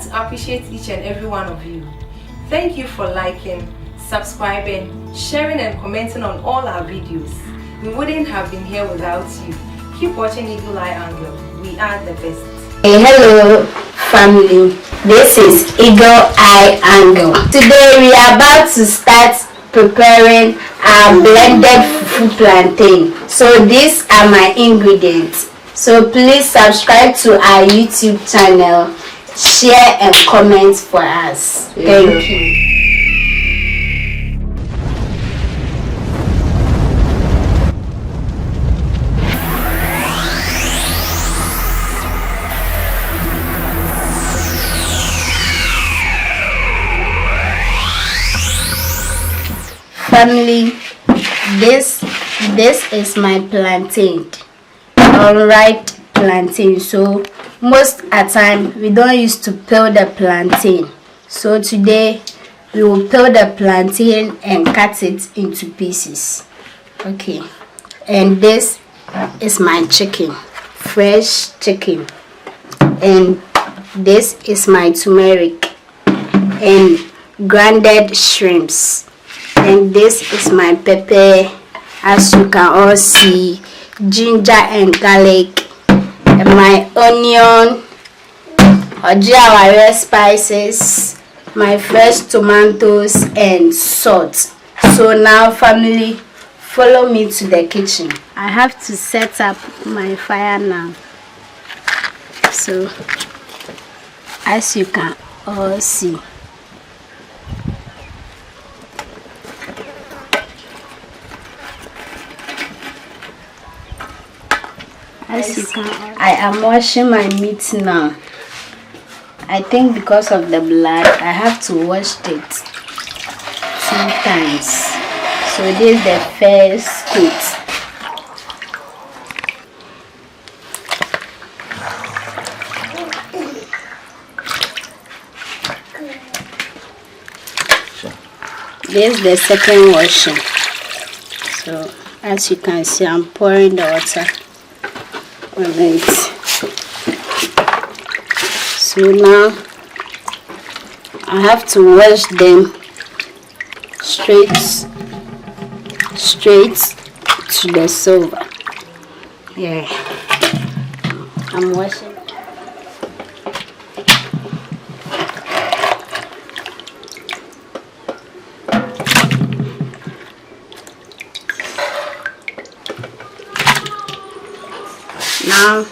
to appreciate each and every one of you. Thank you for liking, subscribing, sharing and commenting on all our videos. We wouldn't have been here without you. Keep watching Eagle Eye Angle. We are the best. Hey, hello family. This is Eagle Eye Angle. Today we are about to start preparing our blended fufu plantain. So these are my ingredients. So please subscribe to our YouTube channel, share and comment for us. Thank you. Family, this is my plantain, alright, plantain. So most at time we don't used to peel the plantain, so today we will peel the plantain and cut it into pieces. Okay, and this is my chicken, fresh chicken, and this is my turmeric and grounded shrimps. And this is my pepper, as you can all see, ginger and garlic, and my onion, red spices, my fresh tomatoes and salt. So now family, follow me to the kitchen. I have to set up my fire now. So as you can all see, I am washing my meat now. I think because of the blood, I have to wash it 2 times. So this is the first coat. This is the second washing. So as you can see, I'm pouring the water on it. So now I have to wash them straight to the silver. Yeah, I'm washing. Now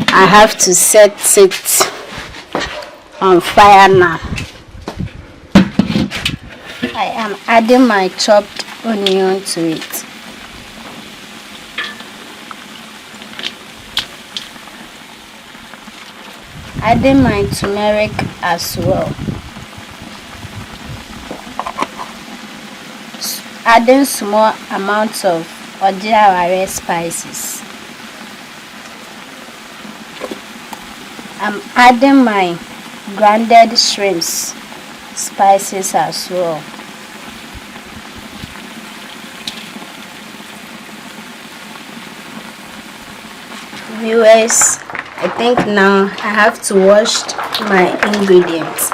I have to set it on fire now. I am adding my chopped onion to it. Adding my turmeric as well. Adding small amounts of red spices. I'm adding my grounded shrimps spices as well. Viewers, I think now I have to wash my ingredients.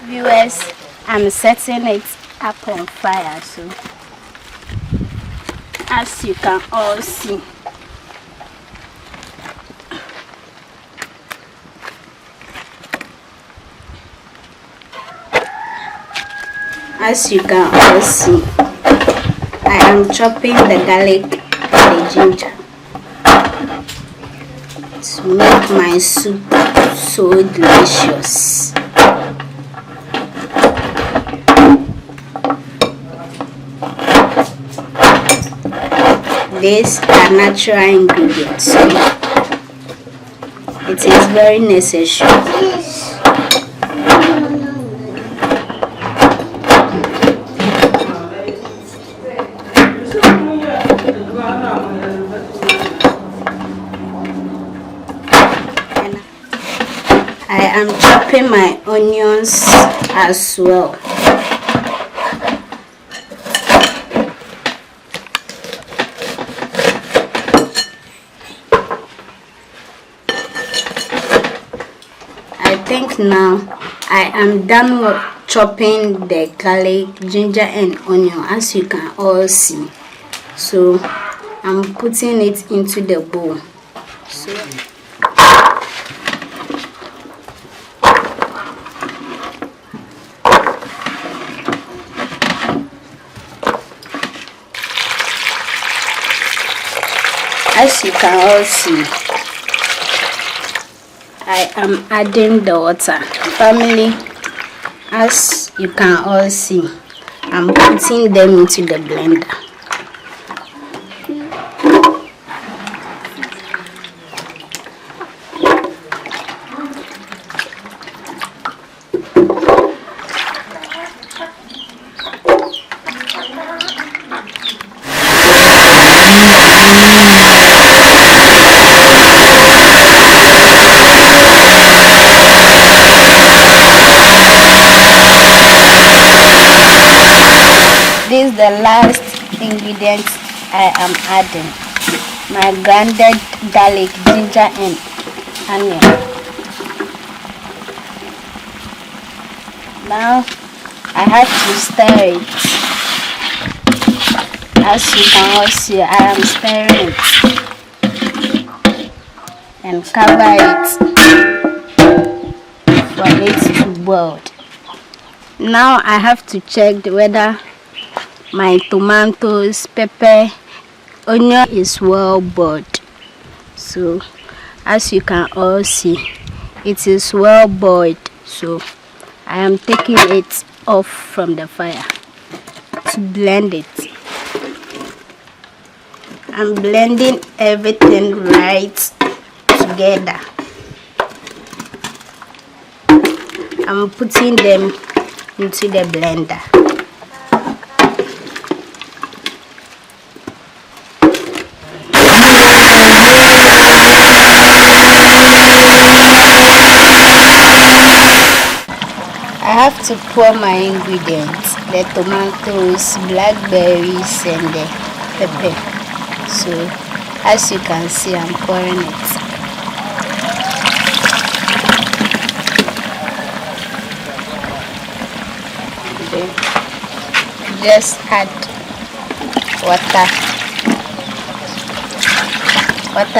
Viewers, I'm setting it up on fire, so as you can all see, I am chopping the garlic and the ginger to make my soup so delicious. These are natural ingredients, so it is very necessary. chopping my onions as well. I think now I am done with chopping the garlic, ginger and onion, as you can all see. So I'm putting it into the bowl. So as you can all see, I am adding the water. Family, as you can all see, I'm putting them into the blender. This is the last ingredient I am adding. My grounded garlic, ginger and onion. Now I have to stir it. As you can all see, I am stirring it and cover it for it to boil. Now I have to check whether my tomatoes, pepper, onion is well boiled. So as you can all see, it is well boiled. So I am taking it off from the fire to blend it. I'm blending everything right together. I'm putting them into the blender. I have to pour my ingredients, the tomatoes, blackberries and the pepper. So as you can see, I'm pouring it. Then just add water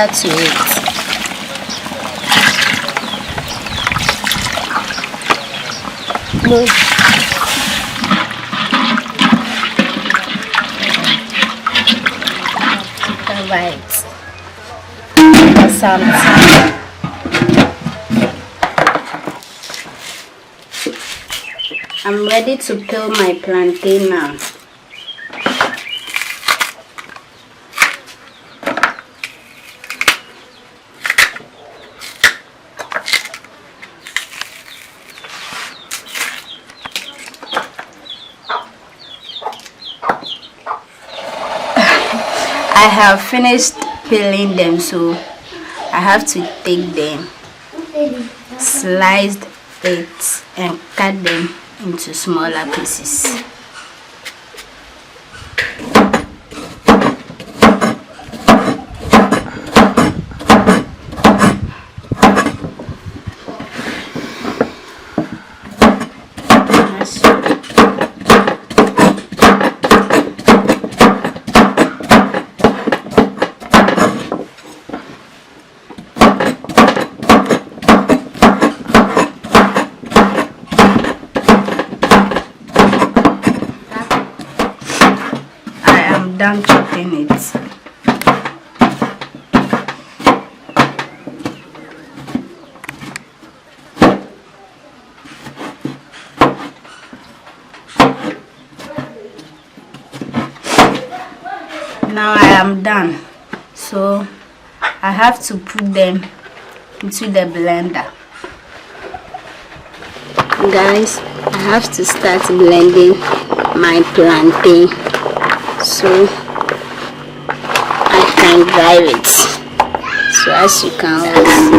to it. Good. Right. For some time. I'm ready to peel my plantain now. I have finished peeling them, so I have to take them, slice it and cut them into smaller pieces. Done chopping it. Now I am done, so I have to put them into the blender. Guys, I have to start blending my plantain so I can drive it. So as you can see,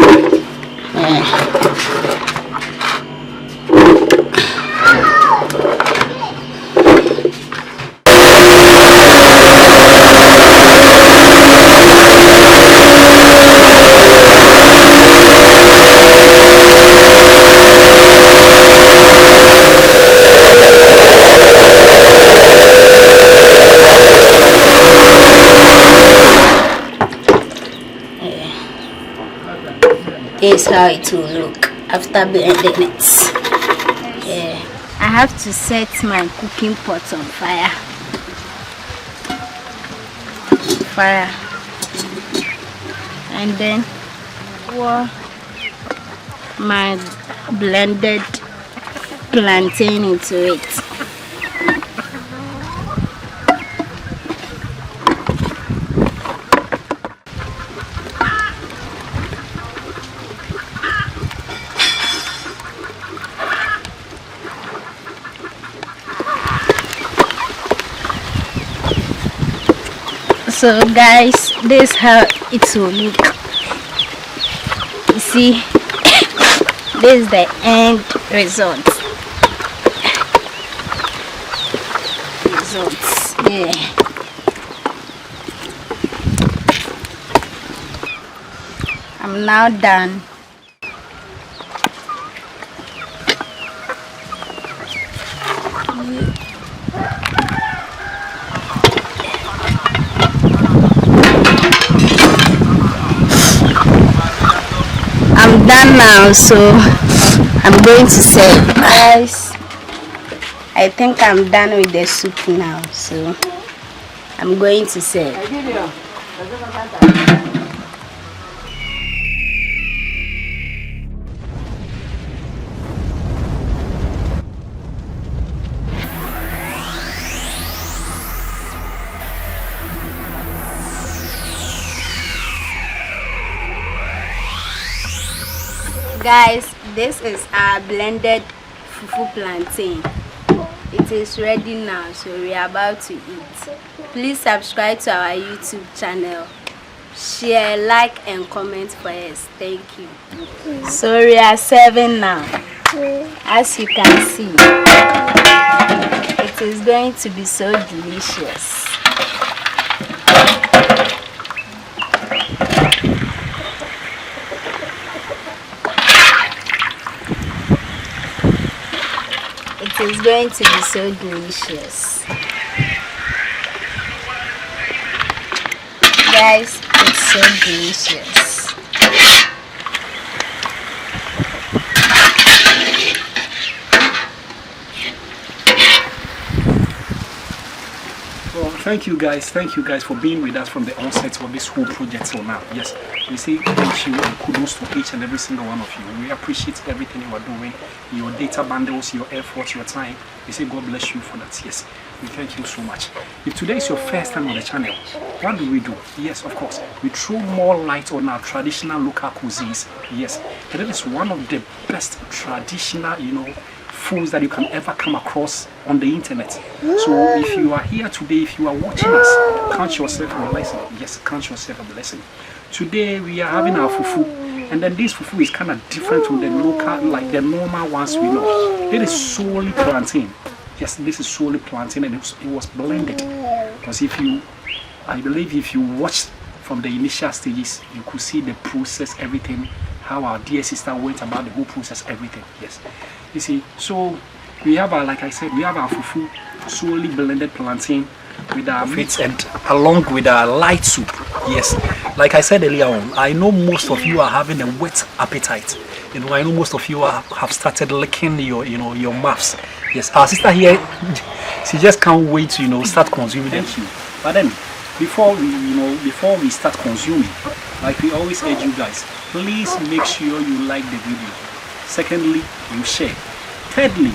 this is how it will look after blending it. Yeah, I have to set my cooking pot on fire. And then pour my blended plantain into it. So guys, this is how it will look. You see, this is the end result. Yeah. I'm now done. I'm done now, so I'm going to serve. Guys, I think I'm done with the soup now, so I'm going to serve. Guys, this is our blended fufu plantain. It is ready now, so we are about to eat. Please subscribe to our YouTube channel, share, like and comment for us. Thank you. So we are serving now. As you can see, it is going to be so delicious. It is going to be so delicious. Guys, it's so delicious. Well, thank you guys for being with us from the onset of this whole project till now. Yes, we say thank you and kudos to each and every single one of you. We appreciate everything you are doing, your data bundles, your effort, your time. We say God bless you for that. Yes, we thank you so much. If today is your first time on the channel, what do we do? Yes, of course, we throw more light on our traditional local cuisines. Yes, and that is one of the best traditional, foods that you can ever come across on the internet. So if you are here today, if you are watching us, count yourself a blessing. Yes, count yourself a blessing. Today we are having our fufu, and then this fufu is kind of different from the local, like the normal ones we know. It is solely plantain. Yes, this is solely plantain, and it was blended. Because I believe if you watched from the initial stages, you could see the process, everything, how our dear sister went about the whole process, everything. Yes, you see. So we have our, like I said, we have our fufu, solely blended plantain with our meat and along with our light soup. Yes, like I said earlier on, I know most of you are having a wet appetite. I know most of you have started licking your mouths. Yes, our sister here, she just can't wait to start consuming them. But then before we start consuming, like we always urge you guys, please make sure you like the video. Secondly, you share. Thirdly,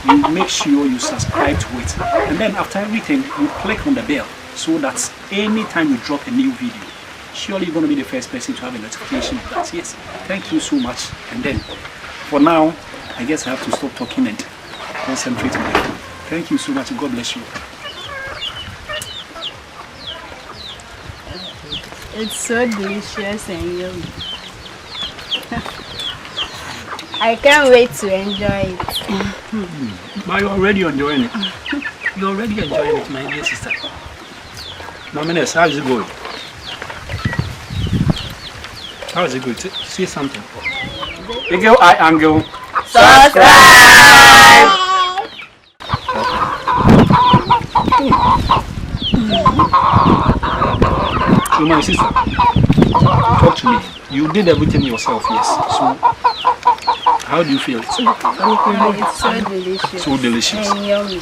you make sure you subscribe to it. And then after everything, you click on the bell so that anytime you drop a new video, surely you're going to be the first person to have a notification of that. Yes, thank you so much. And then for now, I guess I have to stop talking and concentrate on it. Thank you so much. God bless you. It's so delicious and yummy. I can't wait to enjoy it. But you're already enjoying it. You're already enjoying it, my dear sister. Mama, how is it going? How is it going? Say something. Eagle Eye Angle. Subscribe! So my sister, talk to me. You did everything yourself, yes. So, how do you feel? It's so delicious. So delicious. And yummy.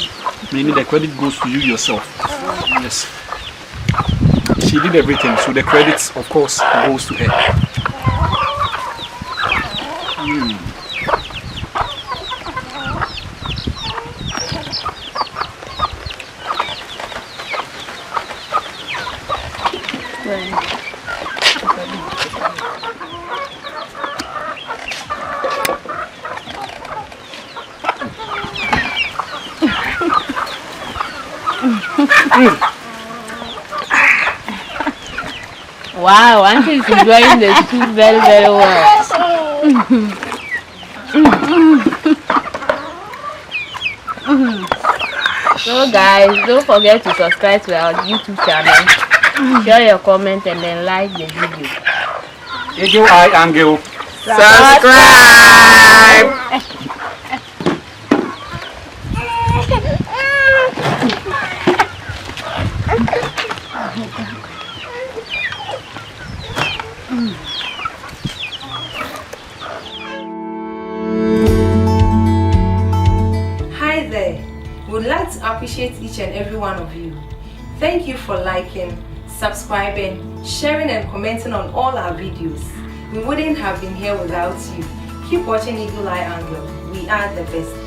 Meaning the credit goes to you yourself. Yes. She did everything, so the credit, of course, goes to her. Wow, Auntie is enjoying the soup very, very well. So guys, don't forget to subscribe to our YouTube channel, share your comment and then like the video. Eagle eye angle. Subscribe! Hi there. We'd like to appreciate each and every one of you. Thank you for liking, subscribing, sharing and commenting on all our videos. We wouldn't have been here without you. Keep watching Eagle Eye Angle. We are the best.